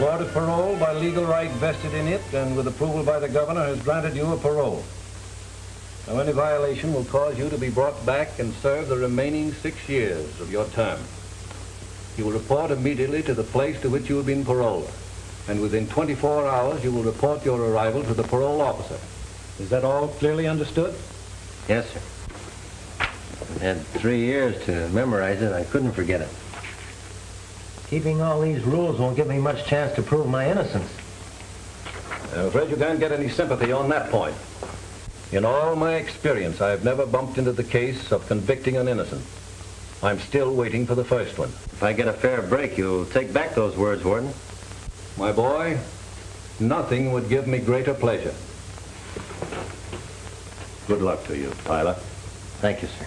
board of parole, by legal right vested in it and with approval by the governor, has granted you a parole. Now, any violation will cause you to be brought back and serve the remaining 6 years of your term. You will report immediately to the place to which you have been paroled, and within 24 hours you will report your arrival to the parole officer. Is that all clearly understood? Yes, sir. I've had 3 years to memorize it. I couldn't forget it. Keeping all these rules won't give me much chance to prove my innocence. I'm afraid you can't get any sympathy on that point. In all my experience, I've never bumped into the case of convicting an innocent. I'm still waiting for the first one. If I get a fair break, you'll take back those words, Warden. My boy, nothing would give me greater pleasure. Good luck to you, Tyler. Thank you, sir.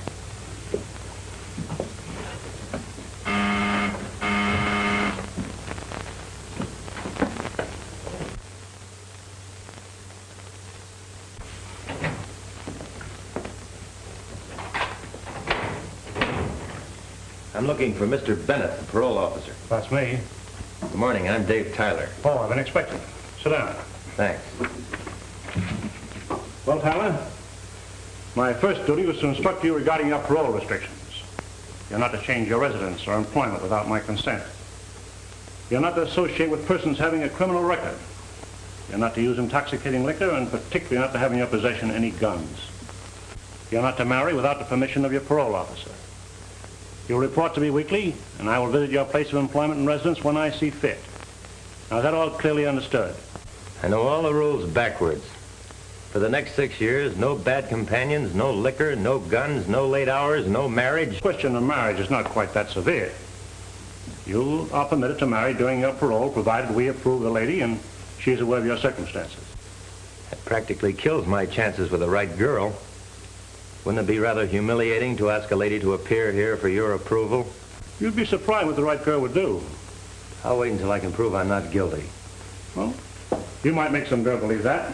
I'm looking for Mr. Bennett, the parole officer. That's me. Good morning. I'm Dave Tyler. Oh, I've been expecting you. Sit down. Thanks. Well, Tyler, my first duty was to instruct you regarding your parole restrictions. You're not to change your residence or employment without my consent. You're not to associate with persons having a criminal record. You're not to use intoxicating liquor, and particularly not to have in your possession any guns. You're not to marry without the permission of your parole officer. You'll report to me weekly, and I will visit your place of employment and residence when I see fit. Now, is that all clearly understood? I know all the rules backwards. For the next 6 years, no bad companions, no liquor, no guns, no late hours, no marriage. The question of marriage is not quite that severe. You are permitted to marry during your parole, provided we approve the lady and she is aware of your circumstances. That practically kills my chances with the right girl. Wouldn't it be rather humiliating to ask a lady to appear here for your approval? You'd be surprised what the right girl would do. I'll wait until I can prove I'm not guilty. Well, you might make some girl believe that.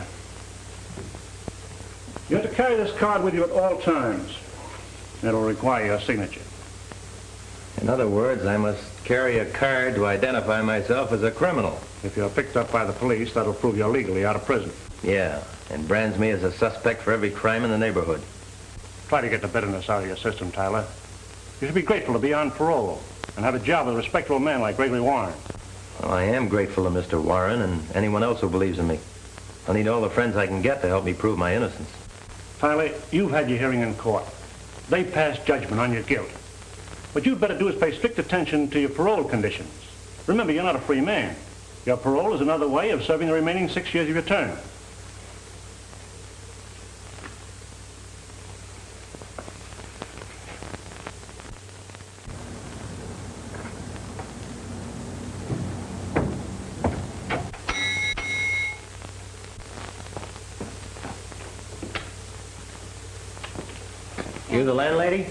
You have to carry this card with you at all times. It'll require your signature. In other words, I must carry a card to identify myself as a criminal. If you're picked up by the police, that'll prove you're legally out of prison. Yeah, and brands me as a suspect for every crime in the neighborhood. Try to get the bitterness out of your system, Tyler. You should be grateful to be on parole and have a job with a respectable man like Gregory Warren. Well, I am grateful to Mr. Warren and anyone else who believes in me. I need all the friends I can get to help me prove my innocence. Tyler, you've had your hearing in court. They passed judgment on your guilt. What you'd better do is pay strict attention to your parole conditions. Remember, you're not a free man. Your parole is another way of serving the remaining 6 years of your term. You the landlady?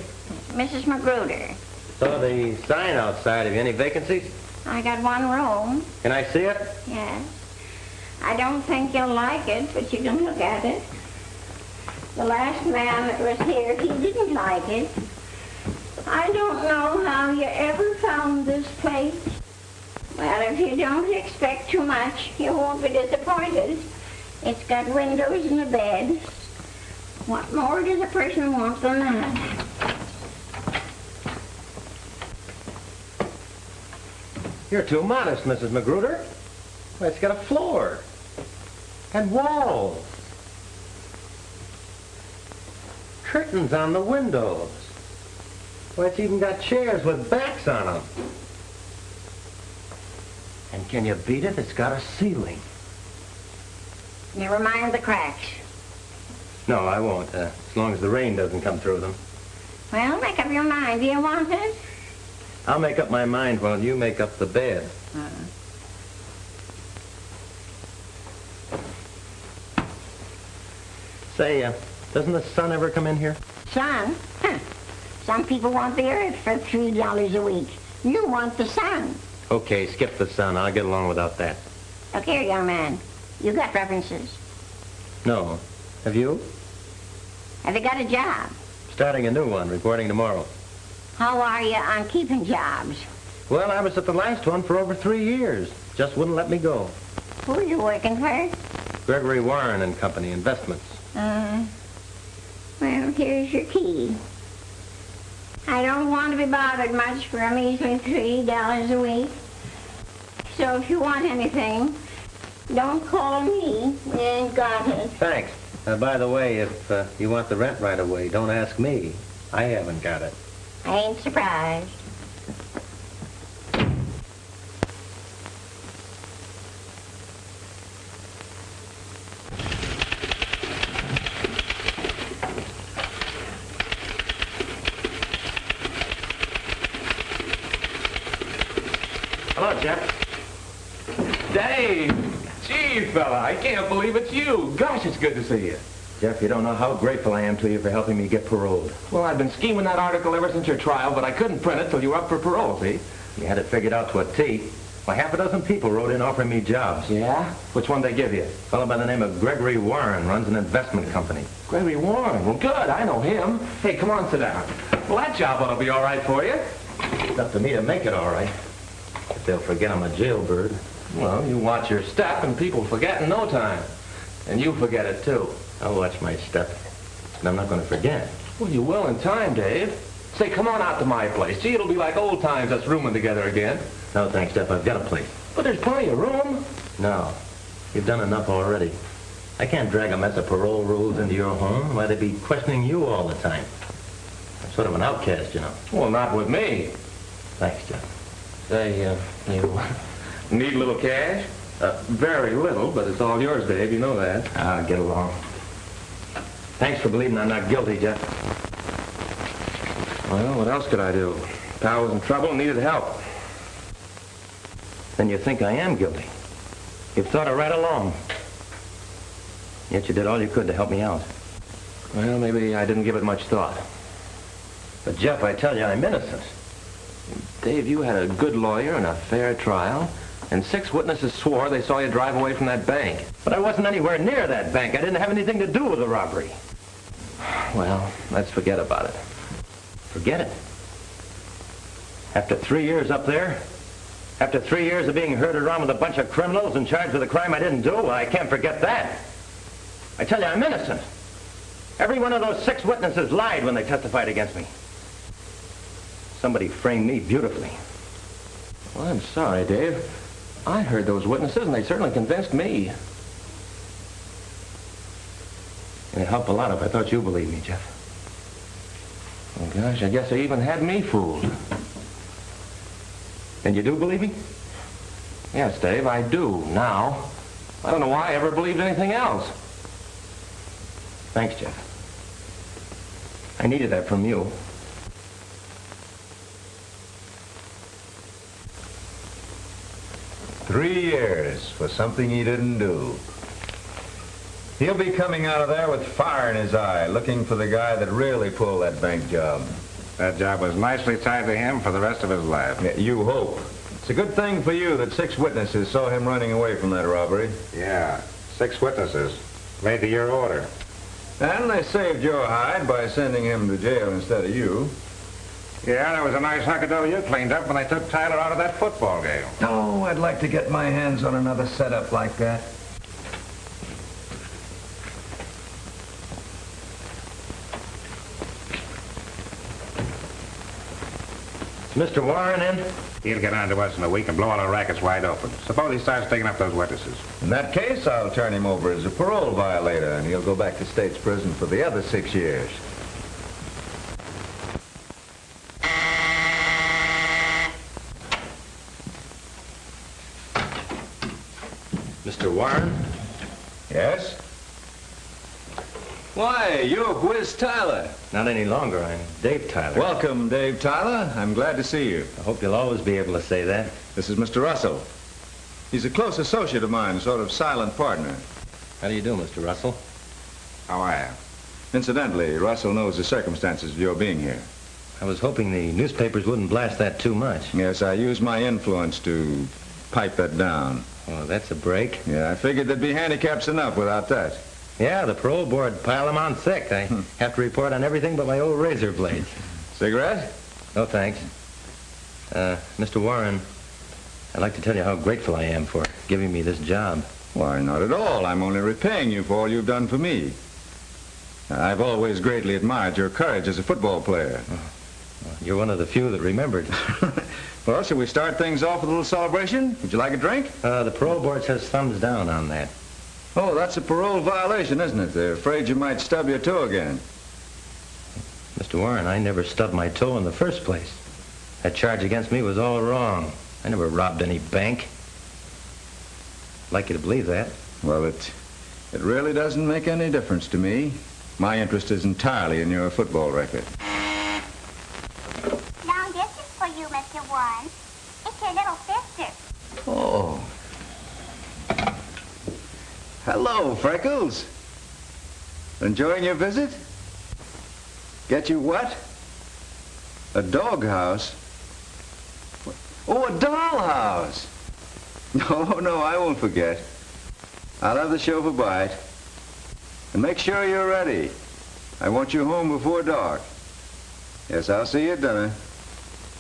Mrs. Magruder. Saw the sign outside. Have you any vacancies? I got one room. Can I see it? Yes. I don't think you'll like it, but you can look at it. The last man that was here, he didn't like it. I don't know how you ever found this place. Well, if you don't expect too much, you won't be disappointed. It's got windows and a bed. What more does a person want than that? You're too modest, Mrs. Magruder. Why, it's got a floor and walls, curtains on the windows. Why, it's even got chairs with backs on them. And can you beat it? It's got a ceiling. Never mind the cracks. No, I won't, as long as the rain doesn't come through them. Well, make up your mind. Do you want it? I'll make up my mind while you make up the bed. Say, doesn't the sun ever come in here? Sun? Huh. Some people want the earth for $3 a week. You want the sun. Okay, skip the sun. I'll get along without that. Look here, young man. You got references. No. Have you? Have you got a job? Starting a new one, reporting tomorrow. How are you on keeping jobs? Well, I was at the last one for over 3 years. Just wouldn't let me go. Who are you working for? Gregory Warren and Company Investments. Well, here's your key. I don't want to be bothered much for a measly $3 a week. So if you want anything, don't call me. You ain't got it. Thanks. By the way, if you want the rent right away, don't ask me. I haven't got it. I ain't surprised. Hello, Jeff. Dave! Gee, fella, I can't believe it's you. Gosh, it's good to see you. Jeff, you don't know how grateful I am to you for helping me get paroled. Well, I've been scheming that article ever since your trial, but I couldn't print it till you were up for parole, see? You had it figured out to a T. Why, half a dozen people wrote in offering me jobs. Yeah? Which one they give you? A fellow by the name of Gregory Warren runs an investment company. Gregory Warren. Well, good. I know him. Hey, come on, sit down. Well, that job ought to be all right for you. It's up to me to make it all right. If they'll forget I'm a jailbird. Well, you watch your step, and people forget in no time. And you forget it, too. I'll watch my step. And I'm not going to forget. Well, you will in time, Dave. Say, come on out to my place. Gee, it'll be like old times us rooming together again. No, thanks, Jeff. I've got a place. But there's plenty of room. No. You've done enough already. I can't drag a mess of parole rules into your home. Why, they'd be questioning you all the time. I'm sort of an outcast, you know. Well, not with me. Thanks, Jeff. Say, you need a little cash? Very little, but it's all yours, Dave. You know that. Ah, get along. Thanks for believing I'm not guilty, Jeff. Well, what else could I do? Pal was in trouble and needed help. Then you think I am guilty. You've thought it right along. Yet you did all you could to help me out. Well, maybe I didn't give it much thought. But, Jeff, I tell you, I'm innocent. Dave, you had a good lawyer and a fair trial, and 6 witnesses swore they saw you drive away from that bank. But I wasn't anywhere near that bank. I didn't have anything to do with the robbery. Well, let's forget about it. Forget it. After 3 years up there, after 3 years of being herded around with a bunch of criminals and charged with a crime I didn't do, well, I can't forget that. I tell you, I'm innocent. Every one of those 6 witnesses lied when they testified against me. Somebody framed me beautifully. Well, I'm sorry, Dave. I heard those witnesses, and they certainly convinced me. It'd help a lot if I thought you believed me, Jeff. Oh, gosh, I guess they even had me fooled. And you do believe me? Yes, Dave, I do, now. I don't know why I ever believed anything else. Thanks, Jeff. I needed that from you. Three years for something he didn't do. He'll be coming out of there with fire in his eye, looking for the guy that really pulled that bank job. That job was nicely tied to him for the rest of his life. Yeah, you hope. It's a good thing for you that 6 witnesses saw him running away from that robbery. Yeah, 6 witnesses. Made to your order. And they saved your hide by sending him to jail instead of you. Yeah, there was a nice hunk of dough you cleaned up when they took Tyler out of that football game. Oh, I'd like to get my hands on another setup like that. Is Mr. Warren in? He'll get on to us in a week and blow all our rackets wide open. Suppose he starts taking up those witnesses. In that case, I'll turn him over as a parole violator, and he'll go back to state's prison for the other 6 years. Mr. Warren? Yes? Why, you're Whiz Tyler. Not any longer. I'm Dave Tyler. Welcome, Dave Tyler. I'm glad to see you. I hope you'll always be able to say that. This is Mr. Russell. He's a close associate of mine, sort of silent partner. How do you do, Mr. Russell? How are you? Incidentally, Russell knows the circumstances of your being here. I was hoping the newspapers wouldn't blast that too much. Yes, I used my influence to pipe that down. Oh, that's a break. Yeah, I figured there'd be handicaps enough without that. Yeah, the parole board piled them on thick. I have to report on everything but my old razor blades. Cigarette? No, thanks. Mr. Warren, I'd like to tell you how grateful I am for giving me this job. Why, not at all. I'm only repaying you for all you've done for me. I've always greatly admired your courage as a football player. You're one of the few that remembered. Well, shall we start things off with a little celebration? Would you like a drink? The parole board says thumbs down on that. Oh, that's a parole violation, isn't it? They're afraid you might stub your toe again. Mr. Warren, I never stubbed my toe in the first place. That charge against me was all wrong. I never robbed any bank. I'd like you to believe that. Well, it really doesn't make any difference to me. My interest is entirely in your football record. Now, this is for you, Mr. Warren. It's your little sister. Oh. Hello, Freckles. Enjoying your visit? Get you what? A doghouse? Oh, a dollhouse. No, I won't forget. I'll have the chauffeur by it. And make sure you're ready. I want you home before dark. Yes, I'll see you at dinner.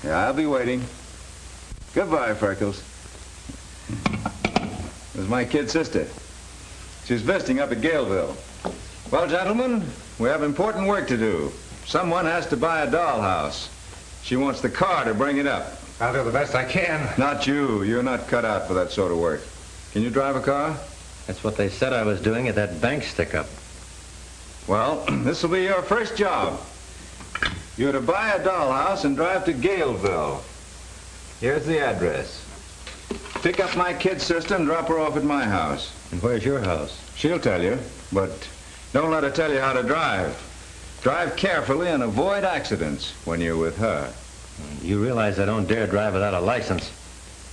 Yeah, I'll be waiting. Goodbye, Freckles. This is my kid sister. She's visiting up at Galeville. Well, gentlemen, we have important work to do. Someone has to buy a dollhouse. She wants the car to bring it up. I'll do the best I can. Not you. You're not cut out for that sort of work. Can you drive a car? That's what they said I was doing at that bank stick-up. Well, this will be your first job. You're to buy a dollhouse and drive to Galeville. Here's the address. Pick up my kid sister and drop her off at my house. And where's your house? She'll tell you, but don't let her tell you how to drive. Drive carefully and avoid accidents when you're with her. You realize I don't dare drive without a license.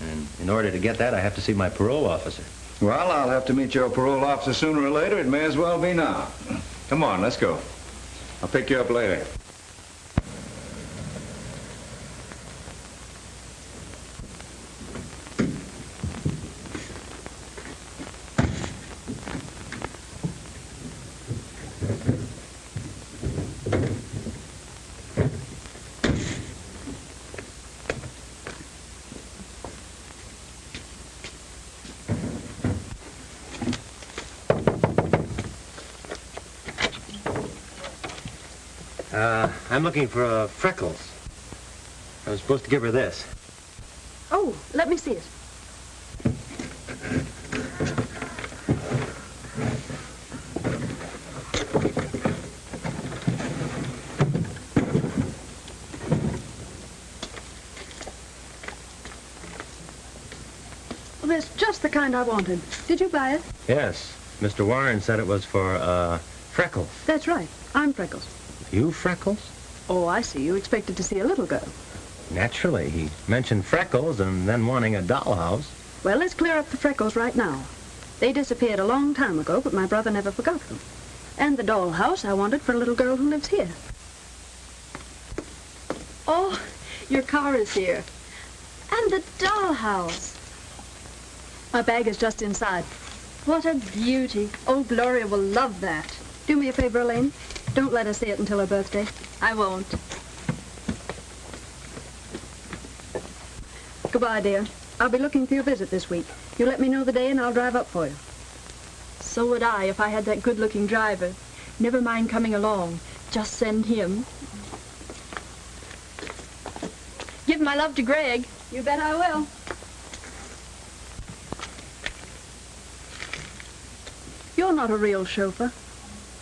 And in order to get that, I have to see my parole officer. Well, I'll have to meet your parole officer sooner or later. It may as well be now. Come on, let's go. I'll pick you up later. I'm looking for Freckles. I was supposed to give her this. Oh, let me see it. Well, that's just the kind I wanted. Did you buy it? Yes. Mr. Warren said it was for, Freckles. That's right. I'm Freckles. You Freckles? Oh, I see. You expected to see a little girl. Naturally. He mentioned Freckles and then wanting a dollhouse. Well, let's clear up the Freckles right now. They disappeared a long time ago, but my brother never forgot them. And the dollhouse I wanted for a little girl who lives here. Oh, your car is here. And the dollhouse. My bag is just inside. What a beauty. Old Gloria will love that. Do me a favor, Elaine. Don't let her see it until her birthday. I won't. Goodbye, dear. I'll be looking for your visit this week. You let me know the day and I'll drive up for you. So would I if I had that good-looking driver. Never mind coming along. Just send him. Give my love to Greg. You bet I will. You're not a real chauffeur.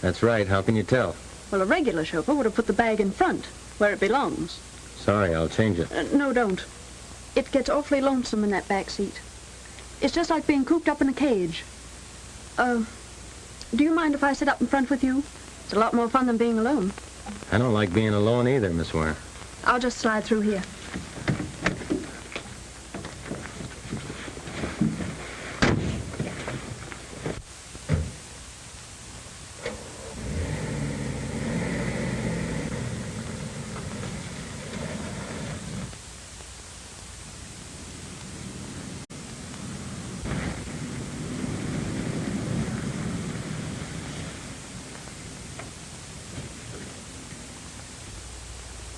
That's right. How can you tell? Well, a regular chauffeur would have put the bag in front, where it belongs. Sorry, I'll change it. No, don't. It gets awfully lonesome in that back seat. It's just like being cooped up in a cage. Do you mind if I sit up in front with you? It's a lot more fun than being alone. I don't like being alone either, Miss Warren. I'll just slide through here.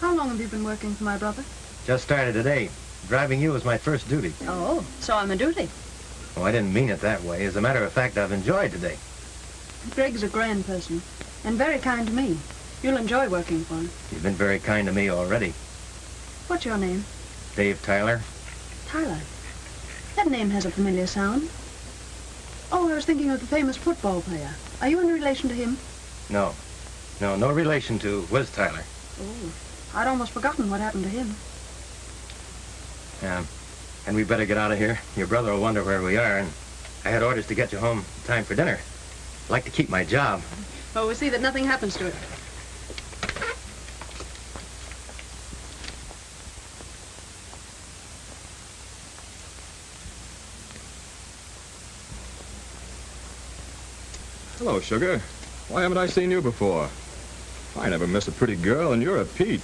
How long have you been working for my brother? Just started today. Driving you was my first duty. Oh, so I'm a duty. Oh, I didn't mean it that way. As a matter of fact, I've enjoyed today. Greg's a grand person, and very kind to me. You'll enjoy working for him. You've been very kind to me already. What's your name? Dave Tyler. Tyler. That name has a familiar sound. Oh, I was thinking of the famous football player. Are you in relation to him? No. No relation to Whiz Tyler. Oh, I'd almost forgotten what happened to him. And we better get out of here. Your brother will wonder where we are, and I had orders to get you home in time for dinner. I'd like to keep my job. Oh, we'll see that nothing happens to it. Hello, Sugar. Why haven't I seen you before? I never miss a pretty girl, and you're a peach.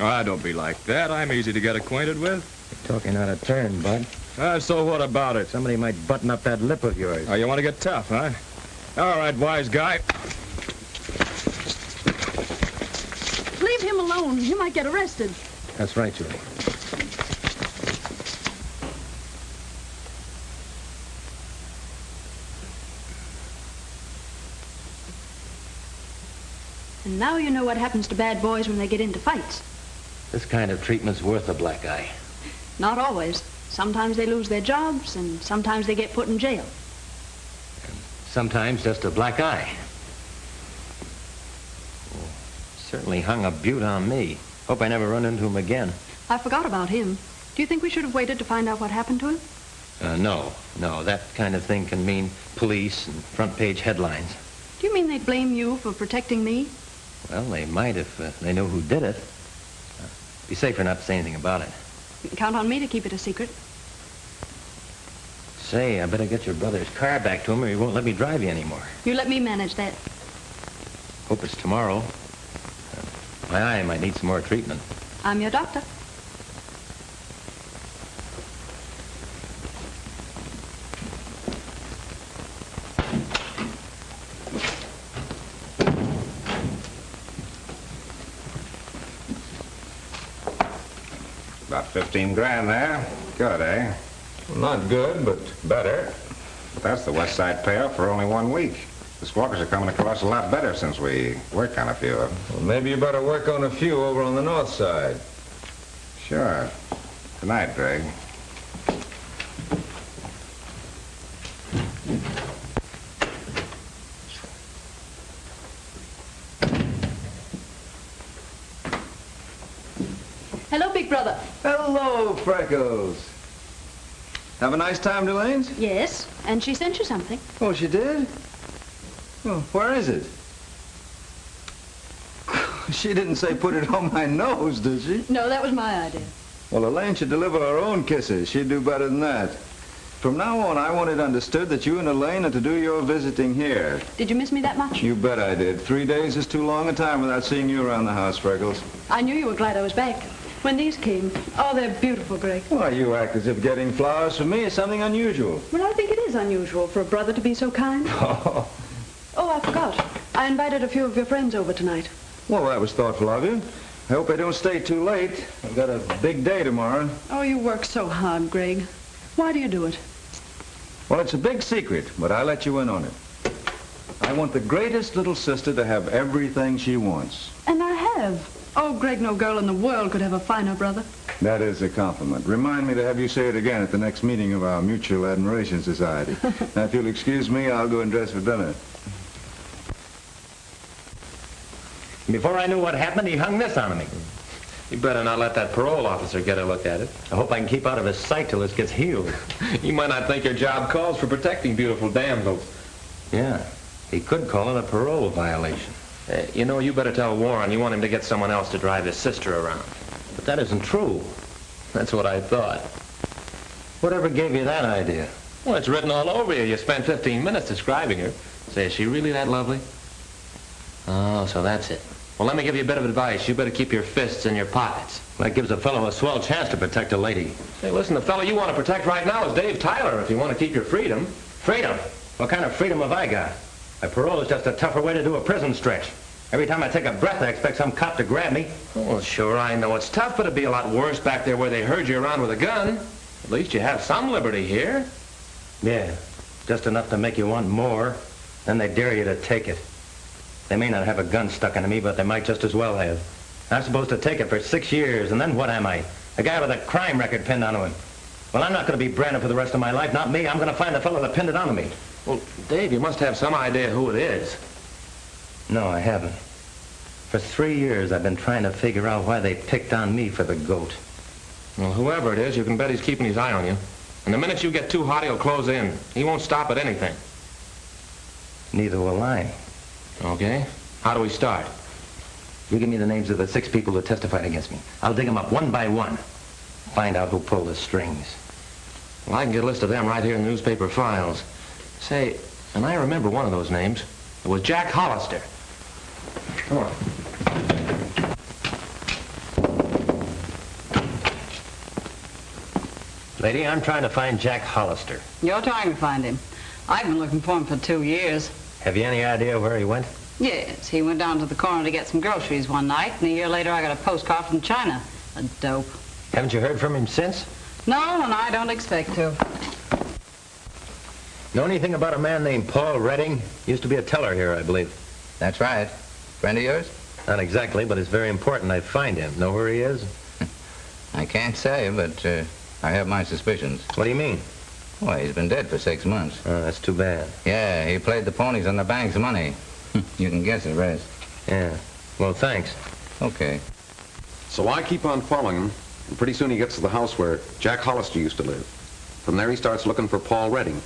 Ah, don't be like that. I'm easy to get acquainted with. You're talking out of turn, Bud. So what about it? Somebody might button up that lip of yours. Oh, you want to get tough, huh? All right, wise guy. Leave him alone. You might get arrested. That's right, Julie. And now you know what happens to bad boys when they get into fights. This kind of treatment's worth a black eye. Not always. Sometimes they lose their jobs, and sometimes they get put in jail. Sometimes just a black eye. Oh, certainly hung a beaut on me. Hope I never run into him again. I forgot about him. Do you think we should have waited to find out what happened to him? No. That kind of thing can mean police and front-page headlines. Do you mean they'd blame you for protecting me? Well, they might if they knew who did it. Be safer not to say anything about it. You can count on me to keep it a secret. Say, I better get your brother's car back to him or he won't let me drive you anymore. You let me manage that. Hope it's tomorrow. My eye might need some more treatment. I'm your doctor. About 15 grand there. Good, eh? Not good, but better. But that's the West Side payoff for only 1 week. The squawkers are coming across a lot better since we worked on a few of them. Well, maybe you better work on a few over on the north side. Sure. Good night, Greg. Hello, big brother. Hello, Freckles. Have a nice time, Delane's? Yes, and she sent you something. Oh, she did? Well, where is it? She didn't say put it on my nose, did she? No, that was my idea. Well, Elaine should deliver her own kisses. She'd do better than that. From now on, I want it understood that you and Elaine are to do your visiting here. Did you miss me that much? You bet I did. 3 days is too long a time without seeing you around the house, Freckles. I knew you were glad I was back. When these came, oh, they're beautiful, Greg. Why, you act as if getting flowers from me is something unusual. Well, I think it is unusual for a brother to be so kind. Oh, I forgot. I invited a few of your friends over tonight. Well, that was thoughtful of you. I hope I don't stay too late. I've got a big day tomorrow. Oh, you work so hard, Greg. Why do you do it? Well, it's a big secret, but I let you in on it. I want the greatest little sister to have everything she wants. And I have. Oh, Greg, no girl in the world could have a finer brother. That is a compliment. Remind me to have you say it again at the next meeting of our Mutual Admiration Society. Now, if you'll excuse me, I'll go and dress for dinner. Before I knew what happened, he hung this on me. You better not let that parole officer get a look at it. I hope I can keep out of his sight till this gets healed. You might not think your job calls for protecting beautiful damsels. Yeah, he could call it a parole violation. You know, you better tell Warren you want him to get someone else to drive his sister around. But that isn't true. That's what I thought. Whatever gave you that idea? Well, it's written all over you. You spent 15 minutes describing her. Say, is she really that lovely? Oh, so that's it. Well, let me give you a bit of advice. You better keep your fists in your pockets. That gives a fellow a swell chance to protect a lady. Hey, listen, the fellow you want to protect right now is Dave Tyler, if you want to keep your freedom. Freedom? What kind of freedom have I got? A parole is just a tougher way to do a prison stretch. Every time I take a breath, I expect some cop to grab me. Well, sure, I know it's tough, but it'd be a lot worse back there where they herd you around with a gun. At least you have some liberty here. Yeah, just enough to make you want more. Then they dare you to take it. They may not have a gun stuck into me, but they might just as well have. I'm supposed to take it for 6 years, and then what am I? A guy with a crime record pinned onto him. Well, I'm not going to be branded for the rest of my life. Not me. I'm going to find the fellow that pinned it onto me. Well, Dave, you must have some idea who it is. No, I haven't. For 3 years, I've been trying to figure out why they picked on me for the goat. Well, whoever it is, you can bet he's keeping his eye on you. And the minute you get too hot, he'll close in. He won't stop at anything. Neither will I. Okay. How do we start? You give me the names of the 6 people who testified against me. I'll dig them up one by one. Find out who pulled the strings. Well, I can get a list of them right here in the newspaper files. Say, and I remember one of those names. It was Jack Hollister. Come on. Lady, I'm trying to find Jack Hollister. You're trying to find him. I've been looking for him for 2 years. Have you any idea where he went? Yes, he went down to the corner to get some groceries one night, and a year later I got a postcard from China. A dope. Haven't you heard from him since? No, and I don't expect to. Know anything about a man named Paul Redding? Used to be a teller here, I believe. That's right. Friend of yours? Not exactly, but it's very important I find him. Know where he is? I can't say, but I have my suspicions. What do you mean? Well, he's been dead for 6 months. Oh, that's too bad. Yeah, he played the ponies on the bank's money. You can guess the rest. Yeah. Well, thanks. Okay. So I keep on following him, and pretty soon he gets to the house where Jack Hollister used to live. From there he starts looking for Paul Redding,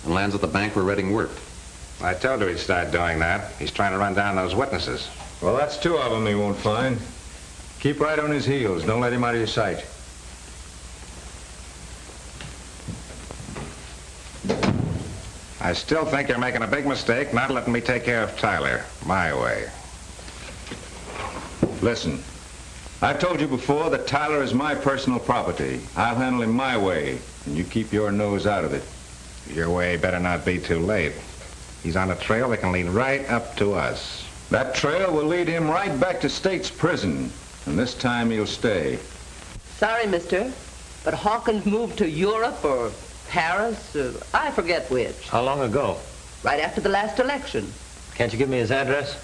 and lands at the bank where Redding worked. I told you he'd start doing that. He's trying to run down those witnesses. Well, that's 2 of them he won't find. Keep right on his heels. Don't let him out of your sight. I still think you're making a big mistake not letting me take care of Tyler my way. Listen, I've told you before that Tyler is my personal property. I'll handle him my way, and you keep your nose out of it. Your way better not be too late. He's on a trail that can lead right up to us. That trail will lead him right back to State's prison, and this time he'll stay. Sorry, mister, but Hawkins moved to Europe or Paris, I forget which. How long ago? Right after the last election. Can't you give me his address?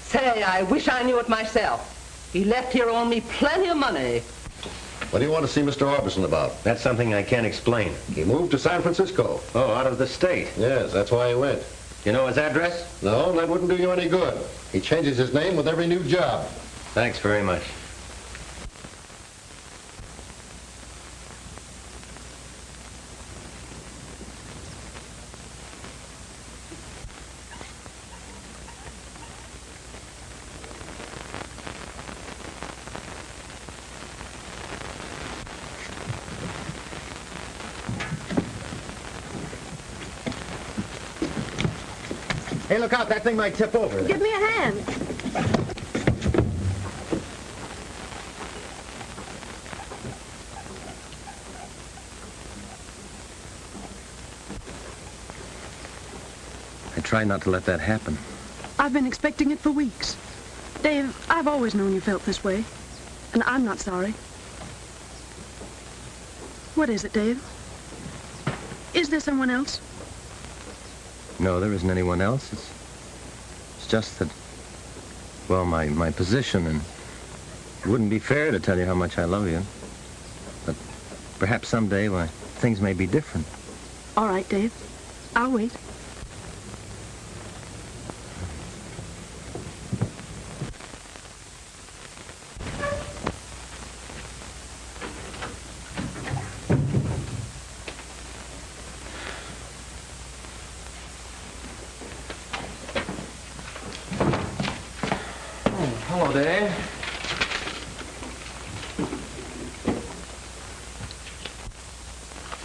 Say, I wish I knew it myself. He left here owing me plenty of money. What do you want to see Mr. Orbison about? That's something I can't explain. He moved to San Francisco. Oh, out of the state? Yes, that's why he went. You know his address? No, that wouldn't do you any good. He changes his name with every new job. Thanks very much. Hey, look out. That thing might tip over. Give me a hand. I try not to let that happen. I've been expecting it for weeks. Dave, I've always known you felt this way. And I'm not sorry. What is it, Dave? Is there someone else? No, there isn't anyone else. It's just that, well, my position, and it wouldn't be fair to tell you how much I love you. But perhaps someday, why, things may be different. All right, Dave. I'll wait. Hello, Dave.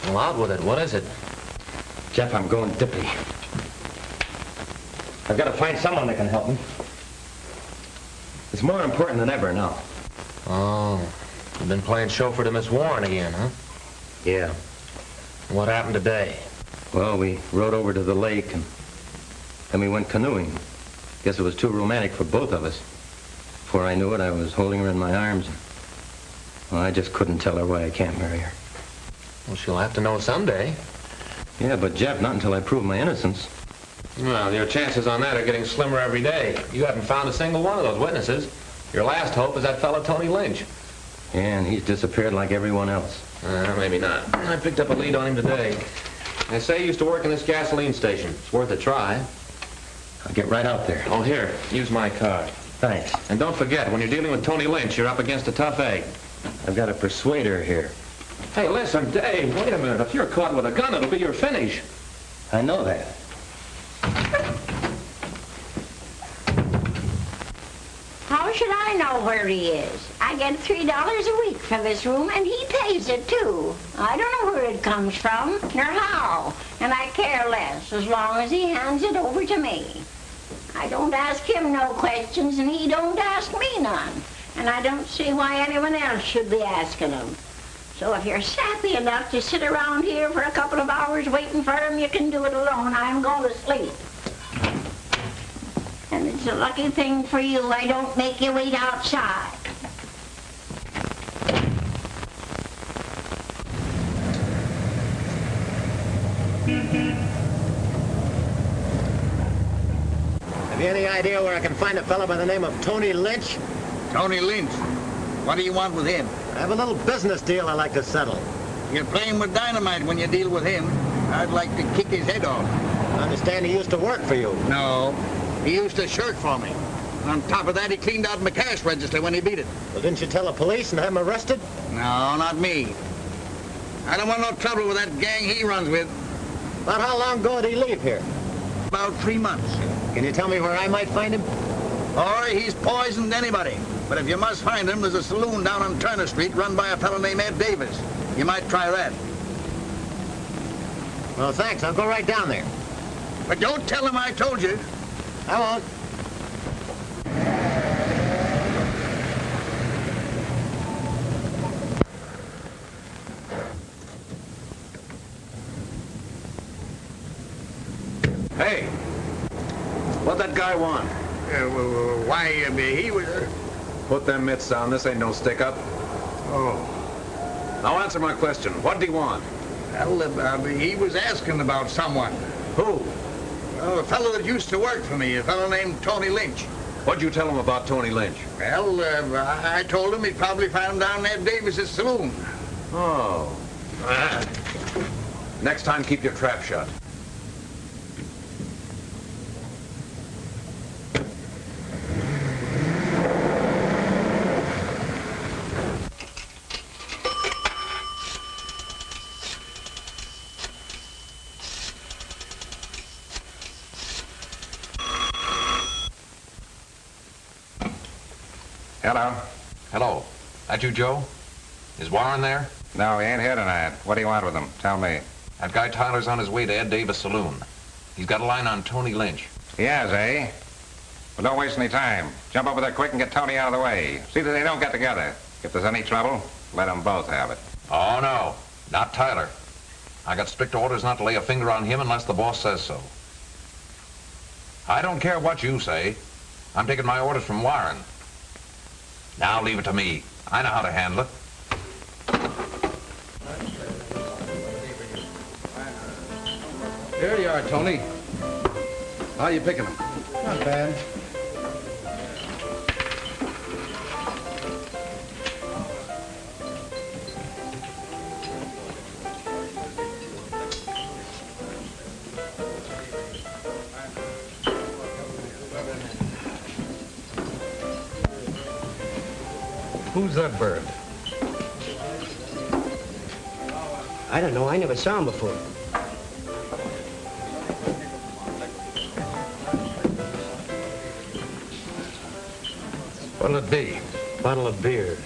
Well, out with it. What is it? Jeff, I'm going dippy. I've got to find someone that can help me. It's more important than ever now. Oh, you've been playing chauffeur to Miss Warren again, huh? Yeah. What happened today? Well, we rode over to the lake, and then we went canoeing. Guess it was too romantic for both of us. Before I knew it, I was holding her in my arms. Well, I just couldn't tell her why I can't marry her. Well, she'll have to know someday. Yeah, but Jeff, not until I prove my innocence. Well, your chances on that are getting slimmer every day. You haven't found a single one of those witnesses. Your last hope is that fellow Tony Lynch. Yeah, and he's disappeared like everyone else. Maybe not. I picked up a lead on him today. They say he used to work in this gasoline station. It's worth a try. I'll get right out there. Oh, here, use my card. Thanks. And don't forget, when you're dealing with Tony Lynch, you're up against a tough egg. I've got to persuade her here. Hey, listen, Dave, wait a minute. If you're caught with a gun, it'll be your finish. I know that. How should I know where he is? I get $3 a week for this room, and he pays it, too. I don't know where it comes from, nor how, and I care less as long as he hands it over to me. I don't ask him no questions, and he don't ask me none, and I don't see why anyone else should be asking him. So if you're sappy enough to sit around here for a couple of hours waiting for him, you can do it alone. I'm going to sleep. And it's a lucky thing for you I don't make you wait outside. Have you any idea where I can find a fellow by the name of Tony Lynch? Tony Lynch? What do you want with him? I have a little business deal I'd like to settle. You're playing with dynamite when you deal with him. I'd like to kick his head off. I understand he used to work for you. No, he used to shirk for me. And on top of that, he cleaned out my cash register when he beat it. Well, didn't you tell the police and have him arrested? No, not me. I don't want no trouble with that gang he runs with. About how long ago did he leave here? About 3 months. Can you tell me where I might find him? Or he's poisoned anybody. But if you must find him, there's a saloon down on Turner Street run by a fellow named Ed Davis. You might try that. Well, thanks. I'll go right down there. But don't tell him I told you. I won't. Hey, what'd that guy want? Why, he was... Put them mitts down. This ain't no stick-up. Oh. Now answer my question. What'd he want? Well, he was asking about someone. Who? A fellow that used to work for me, a fellow named Tony Lynch. What'd you tell him about Tony Lynch? Well, I told him he'd probably find him down at Davis's saloon. Oh. Next time, keep your trap shut. Hello. Hello. That you, Joe? Is Warren there? No, he ain't here tonight. What do you want with him? Tell me. That guy Tyler's on his way to Ed Davis' saloon. He's got a line on Tony Lynch. He has, eh? Well, don't waste any time. Jump over there quick and get Tony out of the way. See that they don't get together. If there's any trouble, let them both have it. Oh, no. Not Tyler. I got strict orders not to lay a finger on him unless the boss says so. I don't care what you say. I'm taking my orders from Warren. Now leave it to me. I know how to handle it. Here you are, Tony. How you picking them? Not bad. Who's that bird? I don't know. I never saw him before. What'll it be? Bottle of beer.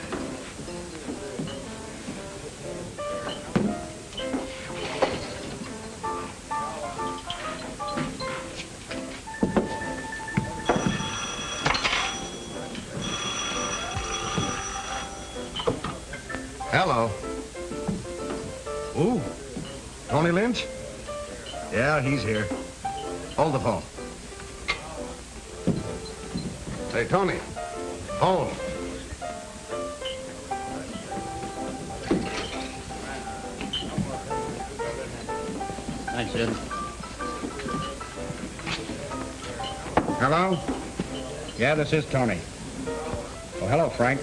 Hello. Ooh, Tony Lynch? Yeah, he's here. Hold the phone. Hey, Tony. Home. Thanks, Sid. Hello? Yeah, this is Tony. Oh, hello, Frank.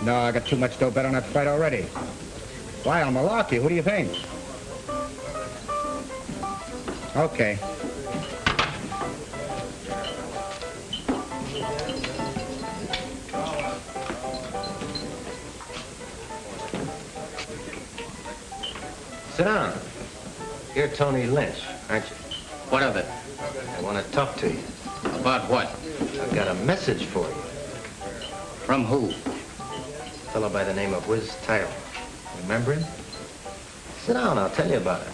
No, I got too much dough bet on that fight already. Why, I'm malarkey. Who do you think? Okay. Sit down. You're Tony Lynch, aren't you? What of it? I want to talk to you. About what? I've got a message for you. From who? A fellow by the name of Whiz Tyler. Remember him? Sit down, I'll tell you about it.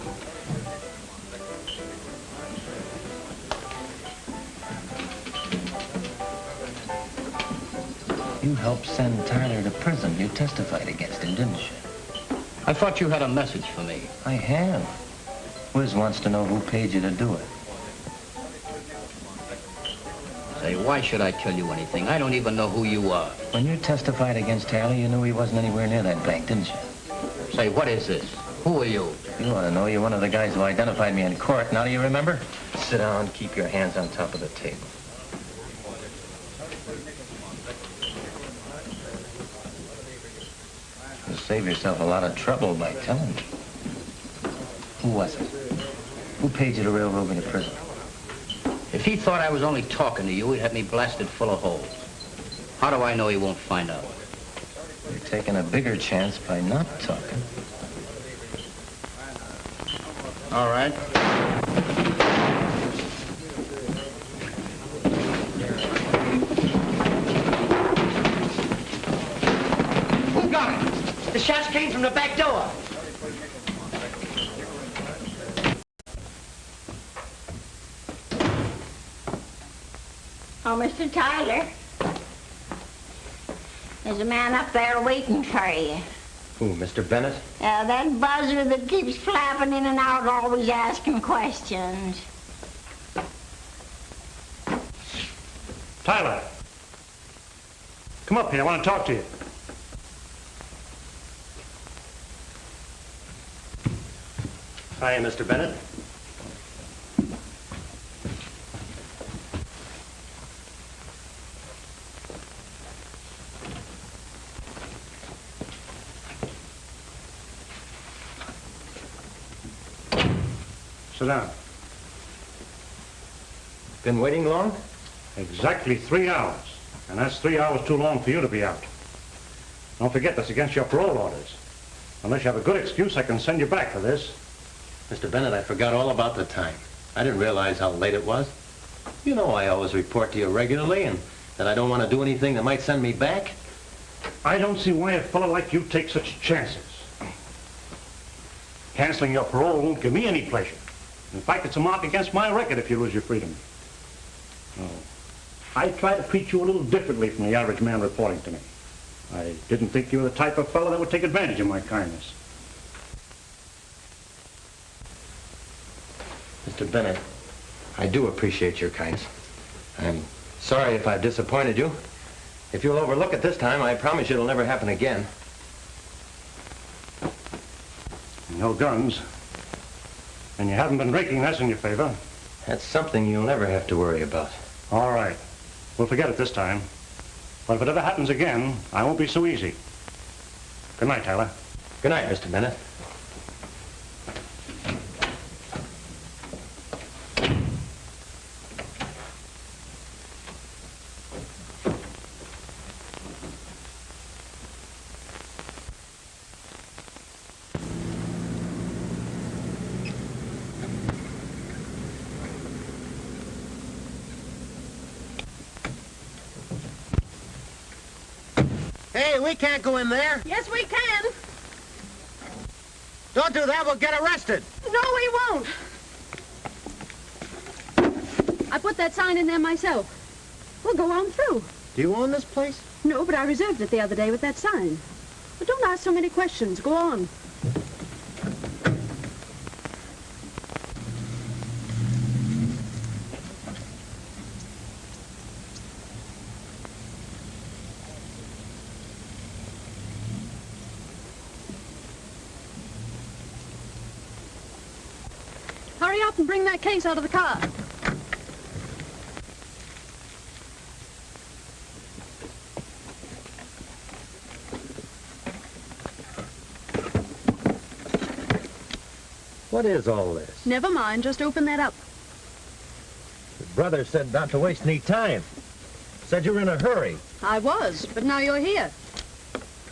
You helped send Tyler to prison. You testified against him, didn't you? I thought you had a message for me. I have. Whiz wants to know who paid you to do it. Say, why should I tell you anything? I don't even know who you are. When you testified against Tyler, you knew he wasn't anywhere near that bank, didn't you? Say, what is this? Who are you? You ought to know. You're one of the guys who identified me in court. Now do you remember? Sit down, keep your hands on top of the table. You'll save yourself a lot of trouble by telling me. Who was it? Who paid you to railroad me to prison? If he thought I was only talking to you, he'd have me blasted full of holes. How do I know he won't find out? You're taking a bigger chance by not talking. All right. Who got it? The shots came from the back door. Oh, Mr. Tyler. There's a man up there waiting for you. Who, Mr. Bennett? That buzzer that keeps flapping in and out, always asking questions. Tyler. Come up here. I want to talk to you. Hi, Mr. Bennett. Sit down. Been waiting long? Exactly 3 hours. And that's 3 hours too long for you to be out. Don't forget, that's against your parole orders. Unless you have a good excuse, I can send you back for this. Mr. Bennett, I forgot all about the time. I didn't realize how late it was. You know I always report to you regularly and that I don't want to do anything that might send me back. I don't see why a fellow like you takes such chances. Canceling your parole won't give me any pleasure. In fact, it's a mark against my record if you lose your freedom. Oh. I try to treat you a little differently from the average man reporting to me. I didn't think you were the type of fellow that would take advantage of my kindness. Mr. Bennett, I do appreciate your kindness. I'm sorry if I've disappointed you. If you'll overlook it this time, I promise you it'll never happen again. No guns. And you haven't been drinking, that's in your favor. That's something you'll never have to worry about. All right. We'll forget it this time. But if it ever happens again, I won't be so easy. Good night, Tyler. Good night, Mr. Bennett. Hey, we can't go in there. Yes, we can. Don't do that, we'll get arrested. No, we won't. I put that sign in there myself. We'll go on through. Do you own this place? No, but I reserved it the other day with that sign. But don't ask so many questions. Go on. out and bring that case out of the car. What is all this? Never mind, just open that up. Your brother said not to waste any time. Said you were in a hurry. I was, but now you're here.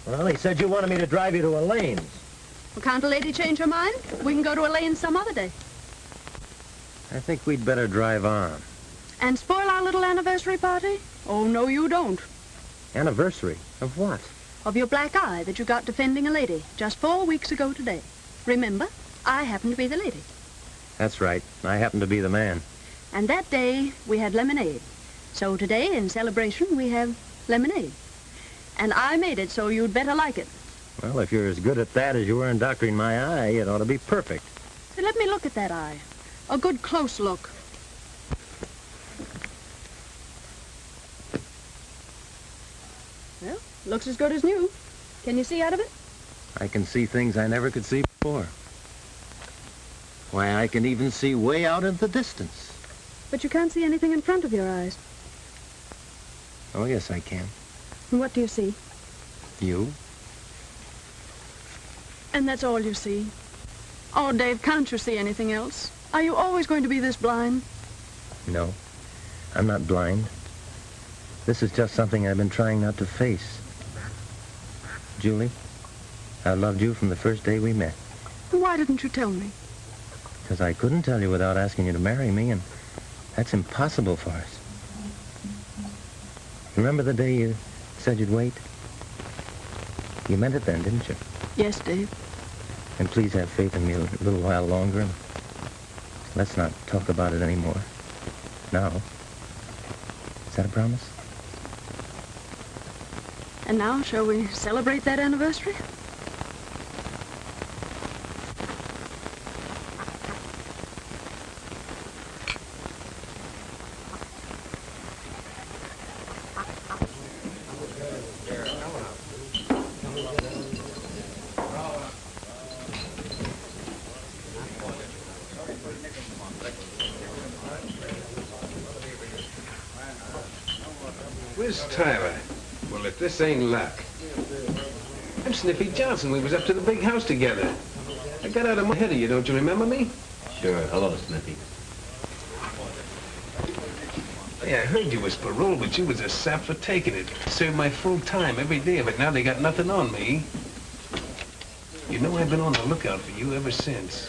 Well, he said you wanted me to drive you to Elaine's. Well, can't a lady change her mind? We can go to Elaine some other day. I think we'd better drive on. And spoil our little anniversary party? Oh, no, you don't. Anniversary? Of what? Of your black eye that you got defending a lady just 4 weeks ago today. Remember? I happen to be the lady. That's right. I happen to be the man. And that day, we had lemonade. So today, in celebration, we have lemonade. And I made it, so you'd better like it. Well, if you're as good at that as you were in doctoring my eye, it ought to be perfect. So let me look at that eye. A good close look. Well, looks as good as new. Can you see out of it? I can see things I never could see before. Why, I can even see way out in the distance. But you can't see anything in front of your eyes. Oh, yes, I can. And what do you see? You? And that's all you see? Oh, Dave, can't you see anything else? Are you always going to be this blind? No, I'm not blind. This is just something I've been trying not to face. Julie, I loved you from the first day we met. Why didn't you tell me? Because I couldn't tell you without asking you to marry me, and that's impossible for us. Remember the day you said you'd wait? You meant it then, didn't you? Yes, Dave. And please have faith in me a little while longer, and let's not talk about it anymore. Now. Is that a promise? And now, shall we celebrate that anniversary? Where's Tyler? Well, if this ain't luck. I'm Sniffy Johnson. We was up to the big house together. I got out of my head of you, don't you remember me? Sure. Hello, Sniffy. Yeah, I heard you was parole, but you was a sap for taking it. Served my full time every day of it. Now they got nothing on me. You know I've been on the lookout for you ever since.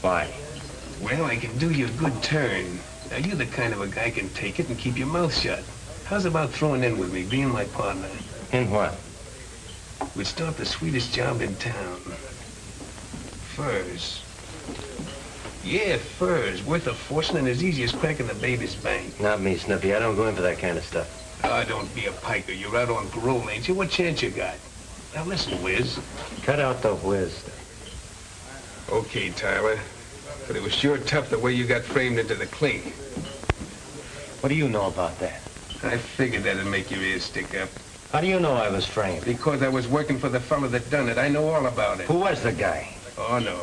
Why? Well, I can do you a good turn. Now, you're the kind of a guy can take it and keep your mouth shut. How's about throwing in with me, being my partner? In what? We'd start the sweetest job in town. Furs. Yeah, furs. Worth a fortune and as easy as cracking the baby's bank. Not me, Sniffy. I don't go in for that kind of stuff. Ah, don't be a piker. You're out on parole, ain't you? What chance you got? Now listen, Whiz. Cut out the whiz. Okay, Tyler. But it was sure tough the way you got framed into the clink. What do you know about that? I figured that'd make your ears stick up. How do you know I was framed? Because I was working for the fellow that done it. I know all about it. Who was the guy? Oh, no.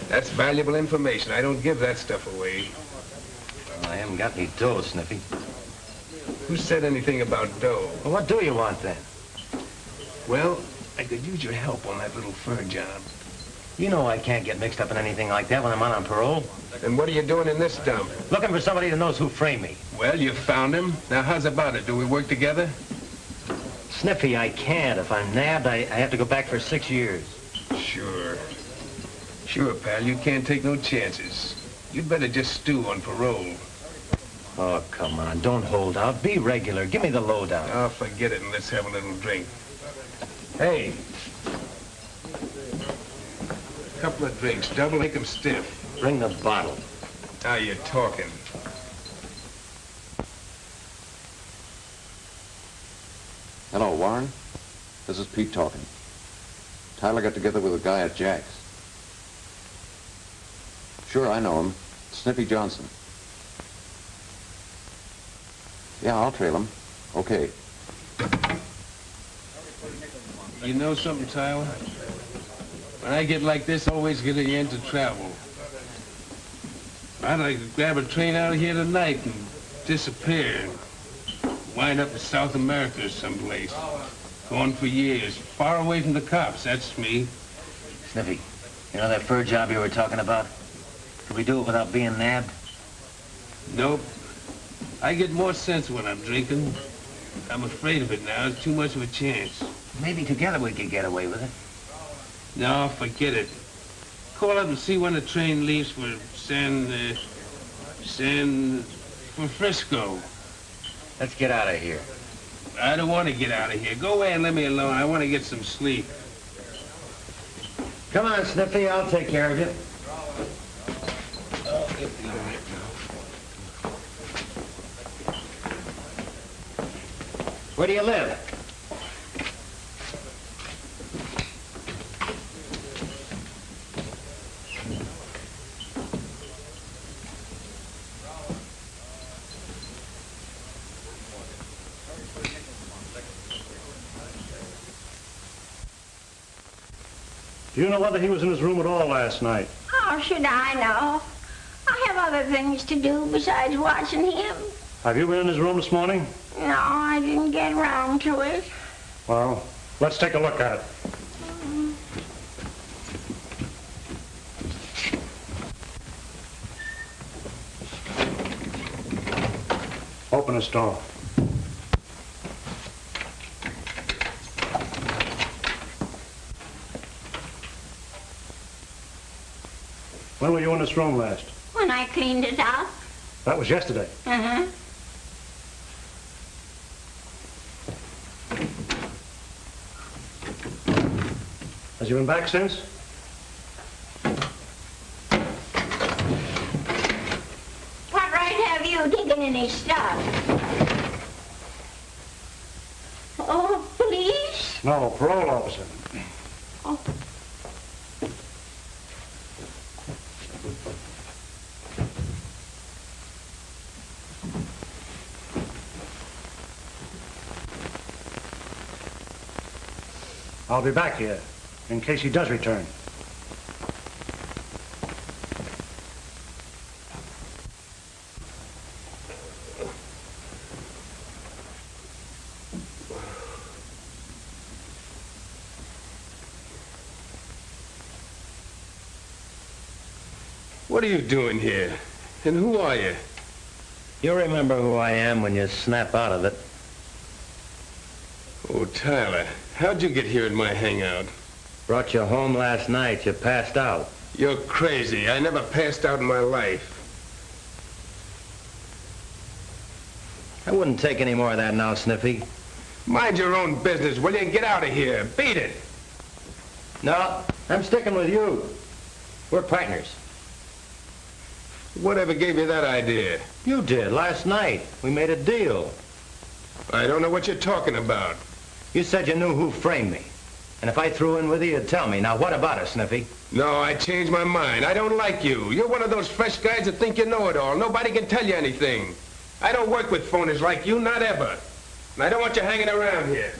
That's valuable information. I don't give that stuff away. Well, I haven't got any dough, Sniffy. Who said anything about dough? Well, what do you want, then? Well, I could use your help on that little fur job. You know I can't get mixed up in anything like that when I'm on parole. Then what are you doing in this dump? Looking for somebody that knows who framed me. Well, you found him. Now, how's about it? Do we work together? Sniffy, I can't. If I'm nabbed, I have to go back for 6 years. Sure. Sure, pal. You can't take no chances. You'd better just stew on parole. Oh, come on. Don't hold out. Be regular. Give me the lowdown. Oh, forget it and let's have a little drink. Hey. Couple of drinks. Double, make 'em stiff. Bring the bottle. Now you're talking. Hello, Warren. This is Pete talking. Tyler got together with a guy at Jack's. Sure, I know him. Sniffy Johnson. Yeah, I'll trail him. Okay. You know something, Tyler? When I get like this, I always get into travel. I'd like to grab a train out of here tonight and disappear. Wind up in South America or someplace. Gone for years. Far away from the cops, that's me. Sniffy, you know that fur job you were talking about? Could we do it without being nabbed? Nope. I get more sense when I'm drinking. I'm afraid of it now. It's too much of a chance. Maybe together we could get away with it. No, forget it. Call up and see when the train leaves for for Frisco. Let's get out of here. I don't want to get out of here. Go away and let me alone. I want to get some sleep. Come on, Sniffy. I'll take care of you. Where do you live? Do you know whether he was in his room at all last night? How should I know? I have other things to do besides watching him. Have you been in his room this morning? No, I didn't get around to it. Well, let's take a look at it. Open this door. When were you in this room last? When I cleaned it up. That was yesterday. Uh-huh. Has he been back since? What right have you digging in his stuff? Oh, police? No, parole officer. Oh. I'll be back here in case he does return. What are you doing here? And who are you? You'll remember who I am when you snap out of it. Oh, Tyler, how'd you get here in my hangout? Brought you home last night. You passed out. You're crazy. I never passed out in my life. I wouldn't take any more of that now, Sniffy. Mind your own business, will you? Get out of here. Beat it. No, I'm sticking with you. We're partners. Whatever gave you that idea? You did, last night. We made a deal. I don't know what you're talking about. You said you knew who framed me. And if I threw in with you, you'd tell me. Now, what about it, Sniffy? No, I changed my mind. I don't like you. You're one of those fresh guys that think you know it all. Nobody can tell you anything. I don't work with phonies like you, not ever. And I don't want you hanging around here.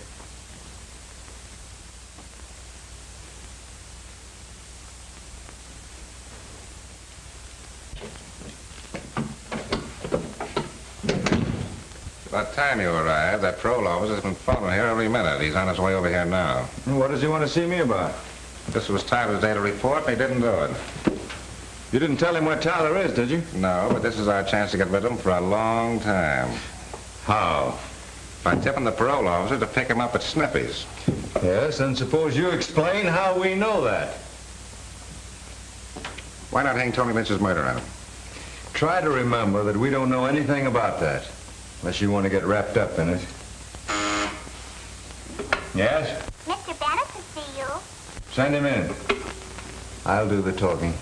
About time you arrived, that parole officer's been following here every minute. He's on his way over here now. What does he want to see me about? This was Tyler's day to report, and he didn't do it. You didn't tell him where Tyler is, did you? No, but this is our chance to get rid of him for a long time. How? By tipping the parole officer to pick him up at Sniffy's. Yes, and suppose you explain how we know that. Why not hang Tony Lynch's murder on him? Try to remember that we don't know anything about that. Unless you want to get wrapped up in it. Yes? Mr. Bennett to see you. Send him in. I'll do the talking.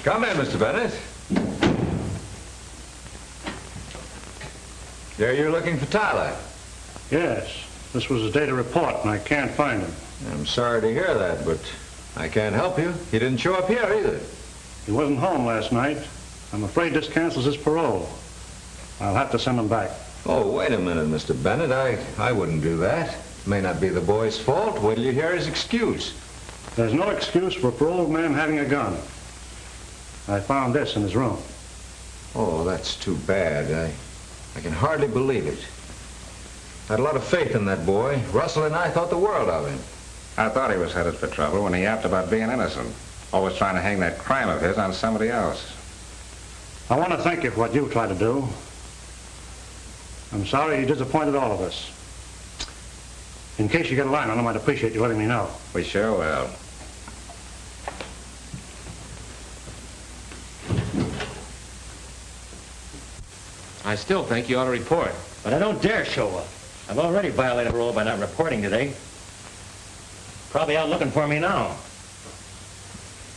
Come in, Mr. Bennett. There you're looking for Tyler. Yes. This was his day to report, and I can't find him. I'm sorry to hear that, but I can't help you. He didn't show up here either. He wasn't home last night. I'm afraid this cancels his parole. I'll have to send him back. Oh, wait a minute, Mr. Bennett. I wouldn't do that. May not be the boy's fault. Wait till you hear his excuse. There's no excuse for a paroled man having a gun. I found this in his room. Oh, that's too bad. I can hardly believe it. I had a lot of faith in that boy. Russell and I thought the world of him. I thought he was headed for trouble when he yapped about being innocent. Always trying to hang that crime of his on somebody else. I want to thank you for what you've tried to do. I'm sorry you disappointed all of us. In case you get a line on him, I'd appreciate you letting me know. We sure will. I still think you ought to report. But I don't dare show up. I've already violated parole by not reporting today. Probably out looking for me now.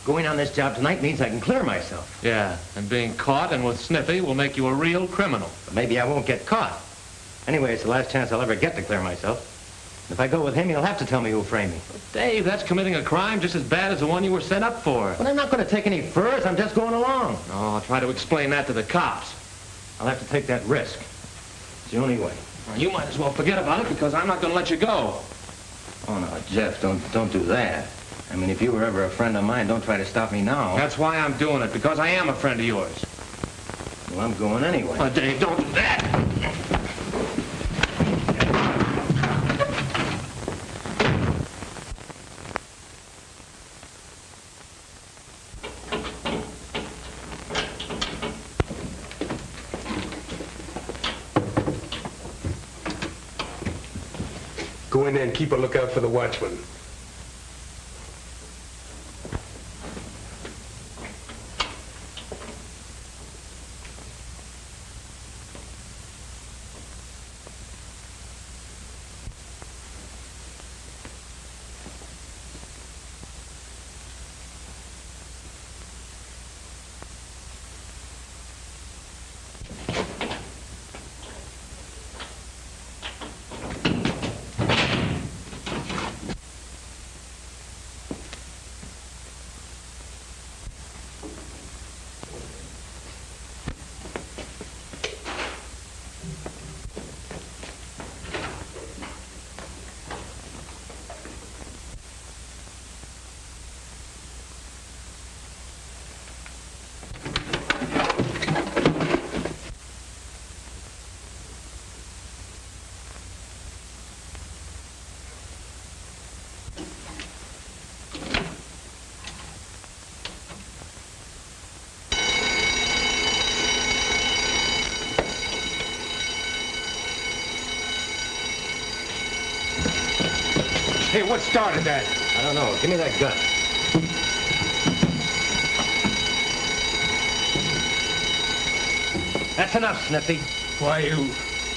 Going on this job tonight means I can clear myself. Yeah, and being caught and with Sniffy will make you a real criminal. But maybe I won't get caught. Anyway, it's the last chance I'll ever get to clear myself. If I go with him, he'll have to tell me who framed me. But Dave, that's committing a crime just as bad as the one you were sent up for. But I'm not going to take any furs. I'm just going along. Oh, I'll try to explain that to the cops. I'll have to take that risk. It's the only way. Well, you might as well forget about it because I'm not going to let you go. Oh, no, Jeff, don't do that. I mean, if you were ever a friend of mine, don't try to stop me now. That's why I'm doing it, because I am a friend of yours. Well, I'm going anyway. Oh, Dave, don't do that. Go in there and keep a lookout for the watchman. Hey, what started that? I don't know. Give me that gun. That's enough, Sniffy. Why,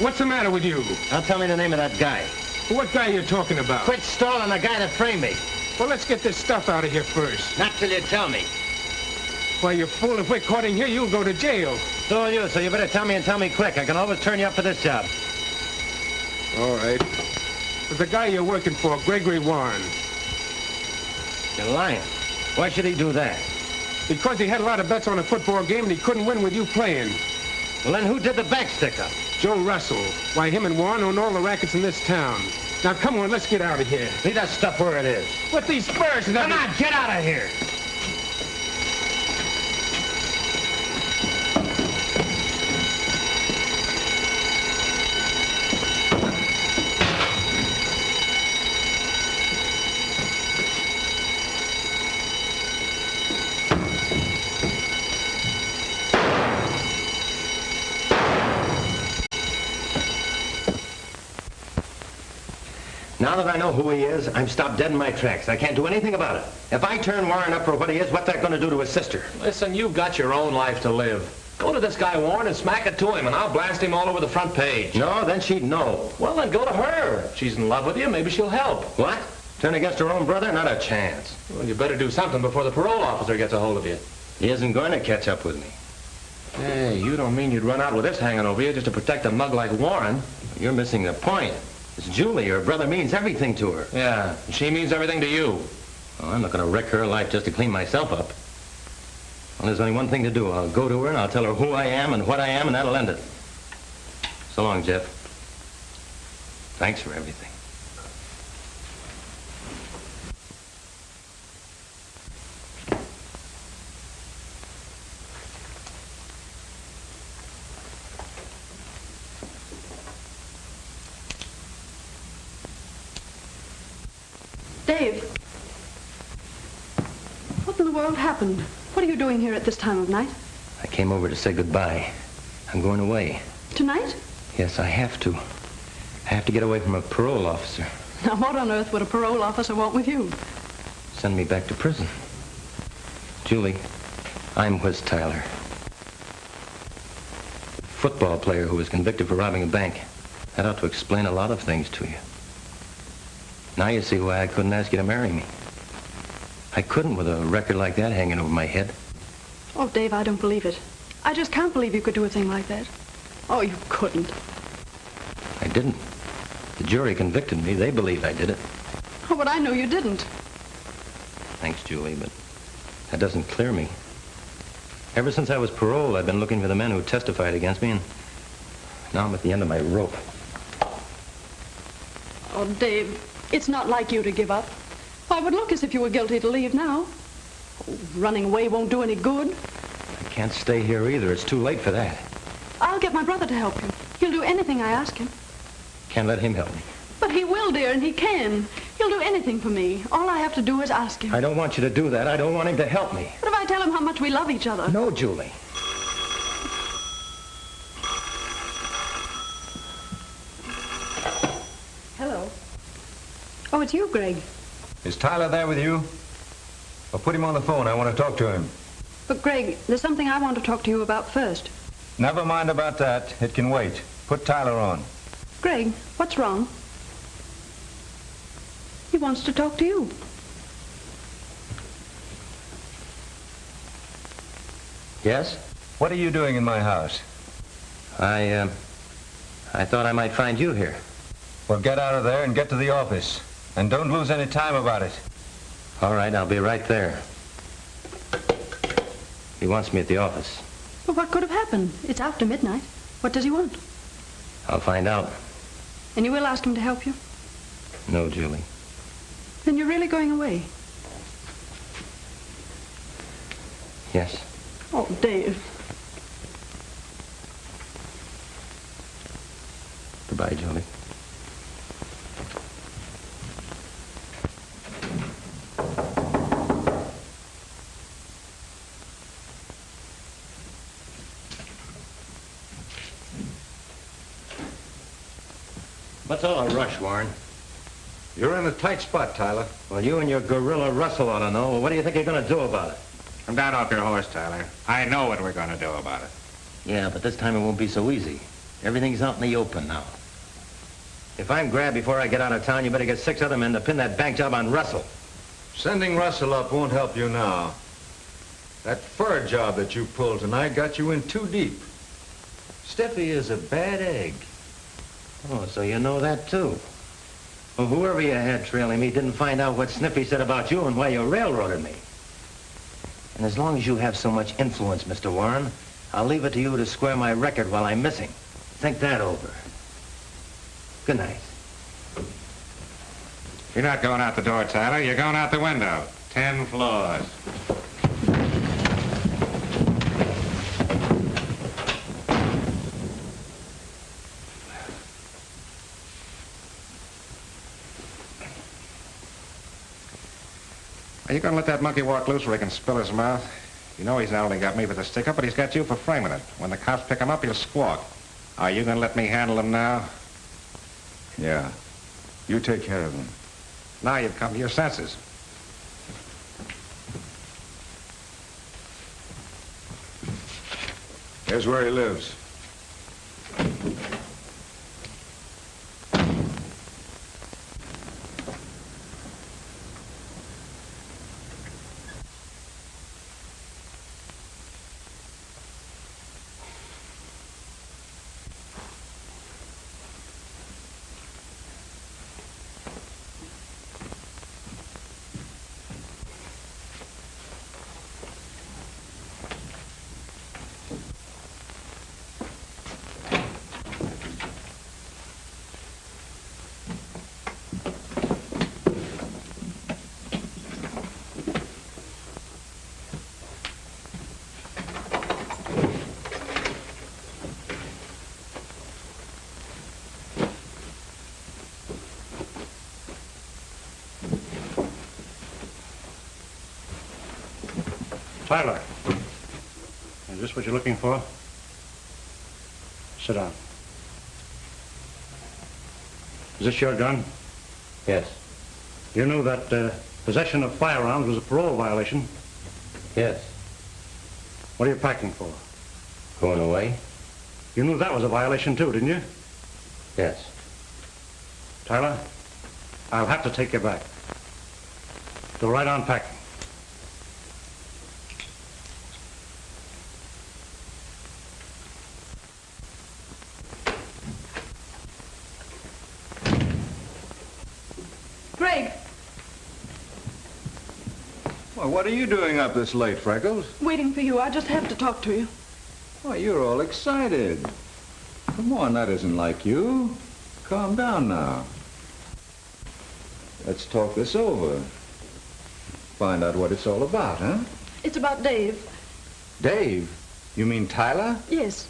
what's the matter with you? Now tell me the name of that guy. What guy are you talking about? Quit stalling the guy that framed me. Well, let's get this stuff out of here first. Not till you tell me. Why, you fool, if we're caught in here, you'll go to jail. So will you, so you better tell me and tell me quick. I can always turn you up for this job. All right. The guy you're working for, Gregory Warren. You're lying. Why should he do that? Because he had a lot of bets on a football game and he couldn't win with you playing. Well, then who did the back stick-up? Joe Russell. Why, him and Warren own all the rackets in this town. Now, come on, let's get out of here. Leave that stuff where it is. With these spurs and Come on, get out of here. Now that I know who he is, I'm stopped dead in my tracks. I can't do anything about it. If I turn Warren up for what he is, what's that going to do to his sister? Listen, you've got your own life to live. Go to this guy Warren and smack it to him, and I'll blast him all over the front page. No, then she'd know. Well, then go to her. If she's in love with you, maybe she'll help. What? Turn against her own brother? Not a chance. Well, you better do something before the parole officer gets a hold of you. He isn't going to catch up with me. Hey, you don't mean you'd run out with this hanging over you just to protect a mug like Warren? You're missing the point. It's Julie. Her brother means everything to her. Yeah, and she means everything to you. Well, I'm not going to wreck her life just to clean myself up. Well, there's only one thing to do. I'll go to her and I'll tell her who I am and what I am, and that'll end it. So long, Jeff. Thanks for everything. Dave. What in the world happened? What are you doing here at this time of night? I came over to say goodbye. I'm going away. Tonight? Yes, I have to. I have to get away from a parole officer. Now, what on earth would a parole officer want with you? Send me back to prison. Julie, I'm Whiz Tyler. Football player who was convicted for robbing a bank. That ought to explain a lot of things to you. Now you see why I couldn't ask you to marry me. I couldn't with a record like that hanging over my head. Oh, Dave, I don't believe it. I just can't believe you could do a thing like that. Oh, you couldn't. I didn't. The jury convicted me. They believe I did it. Oh, but I know you didn't. Thanks, Julie, but that doesn't clear me. Ever since I was paroled, I've been looking for the men who testified against me, and now I'm at the end of my rope. Oh, Dave, it's not like you to give up. Why, it would look as if you were guilty to leave now. Oh, running away won't do any good. I can't stay here either. It's too late for that. I'll get my brother to help you. He'll do anything I ask him. Can't let him help me. But he will, dear, and he can. He'll do anything for me. All I have to do is ask him. I don't want you to do that. I don't want him to help me. What if I tell him how much we love each other? No, Julie. Hello. Oh, it's you, Greg. Is Tyler there with you? Well, put him on the phone. I want to talk to him. But, Greg, there's something I want to talk to you about first. Never mind about that. It can wait. Put Tyler on. Greg, what's wrong? He wants to talk to you. Yes? What are you doing in my house? I thought I might find you here. Well, get out of there and get to the office. And don't lose any time about it. All right, I'll be right there. He wants me at the office. But what could have happened? It's after midnight. What does he want? I'll find out. And you will ask him to help you? No, Julie. Then you're really going away? Yes. Oh, Dave. Goodbye, Julie. What's all the rush, Warren? You're in a tight spot, Tyler. Well, you and your gorilla Russell ought to know. Well, what do you think you're going to do about it? Come down off your horse, Tyler. I know what we're going to do about it. Yeah, but this time it won't be so easy. Everything's out in the open now. If I'm grabbed before I get out of town, you better get 6 other men to pin that bank job on Russell. Sending Russell up won't help you now. That fur job that you pulled tonight got you in too deep. Steffi is a bad egg. Oh, so you know that, too. Well, whoever you had trailing me didn't find out what Sniffy said about you and why you railroaded me. And as long as you have so much influence, Mr. Warren, I'll leave it to you to square my record while I'm missing. Think that over. Good night. You're not going out the door, Tyler. You're going out the window. 10 floors. Are you going to let that monkey walk loose where he can spill his mouth? You know he's not only got me for the stick-up, but he's got you for framing it. When the cops pick him up, he'll squawk. Are you going to let me handle him now? Yeah. You take care of him. Now you've come to your senses. Here's where he lives. Tyler, is this what you're looking for? Sit down. Is this your gun? Yes. You knew that possession of firearms was a parole violation? Yes. What are you packing for? Going away? You knew that was a violation too, didn't you? Yes. Tyler, I'll have to take you back. Go right on packing. Greg, Well, what are you doing up this late, Freckles? waiting for you. I just have to talk to you. Why, you're all excited. Come on, that isn't like you. Calm down now. Let's talk this over. Find out what it's all about, huh? It's about Dave. Dave? You mean Tyler? Yes.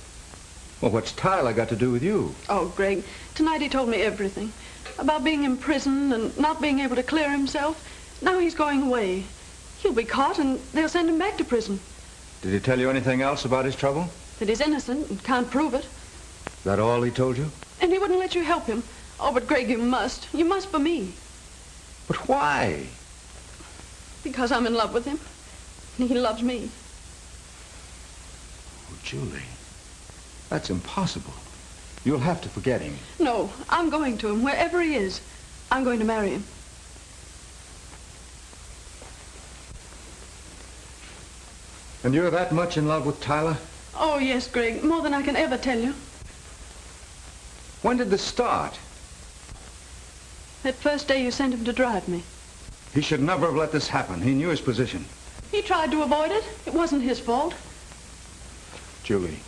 Well, what's Tyler got to do with you? Oh, Greg, tonight he told me everything. About being in prison and not being able to clear himself. Now he's going away. He'll be caught and they'll send him back to prison. Did he tell you anything else about his trouble? That he's innocent and can't prove it. Is that all he told you? And he wouldn't let you help him. Oh, but Greg, you must. You must for me. But why? Because I'm in love with him. And he loves me. Oh, Julie, that's impossible. You'll have to forget him. No, I'm going to him, wherever he is. I'm going to marry him. And you're that much in love with Tyler? Oh, yes, Greg, more than I can ever tell you. When did this start? That first day you sent him to drive me. He should never have let this happen. He knew his position. He tried to avoid it. It wasn't his fault. Julie,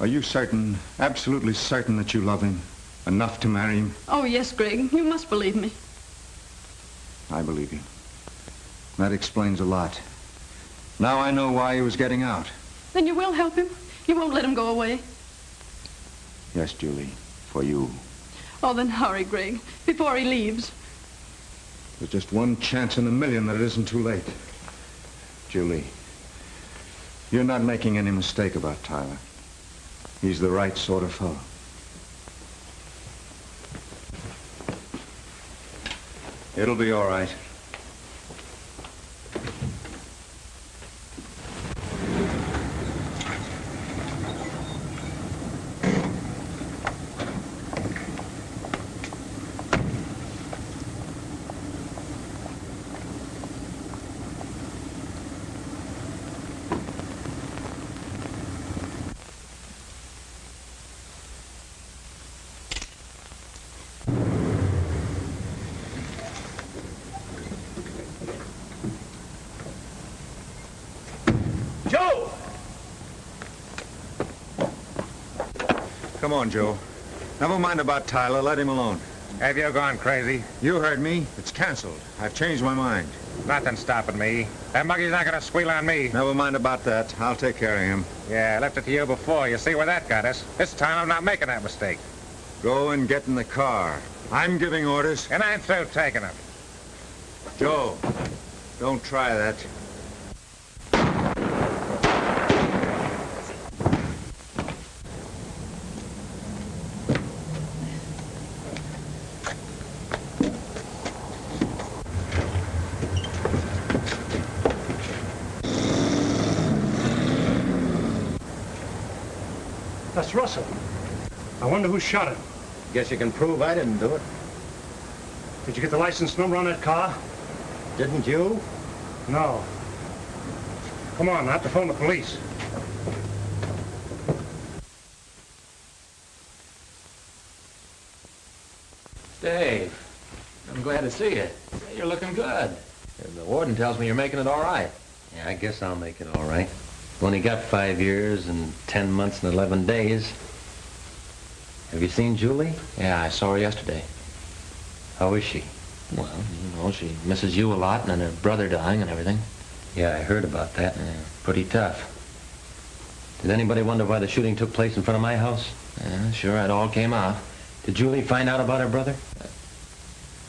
are you certain, absolutely certain that you love him enough to marry him? Oh, yes, Greg, you must believe me. I believe you. That explains a lot. Now I know why he was getting out. Then you will help him? You won't let him go away? Yes, Julie, for you. Oh, then hurry, Greg, before he leaves. There's just one chance in a million that it isn't too late. Julie, you're not making any mistake about Tyler. He's the right sort of fellow. It'll be all right. Come on, Joe. Never mind about Tyler. Let him alone. Have you gone crazy? You heard me. It's canceled. I've changed my mind. Nothing's stopping me. That monkey's not going to squeal on me. Never mind about that. I'll take care of him. Yeah, I left it to you before. You see where that got us. This time I'm not making that mistake. Go and get in the car. I'm giving orders. And I'm through taking them. Joe, don't try that. That's Russell. I wonder who shot him. Guess you can prove I didn't do it. Did you get the license number on that car? Didn't you? No. Come on, I have to phone the police. Dave, I'm glad to see you. You're looking good. The warden tells me you're making it all right. Yeah, I guess I'll make it all right. Only got 5 years and 10 months and 11 days. Have you seen Julie? Yeah, I saw her yesterday. How is she? Well, you know, she misses you a lot and her brother dying and everything. Yeah, I heard about that. Yeah. Pretty tough. Did anybody wonder why the shooting took place in front of my house? Yeah, sure, it all came out. Did Julie find out about her brother?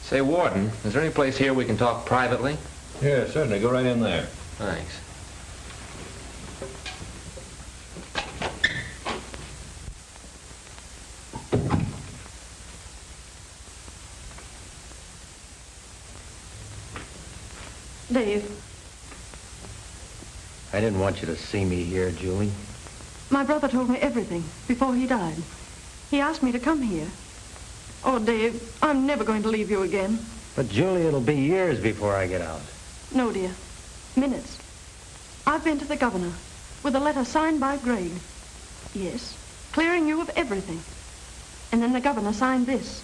Say, warden, is there any place here we can talk privately? Yeah, certainly. Go right in there. Thanks. Dave, I didn't want you to see me here, Julie. my brother told me everything before he died. He asked me to come here. Oh, Dave, I'm never going to leave you again. But, Julie, it'll be years before I get out. No, dear. Minutes. I've been to the governor with a letter signed by Greg. Yes, clearing you of everything. And then the governor signed this.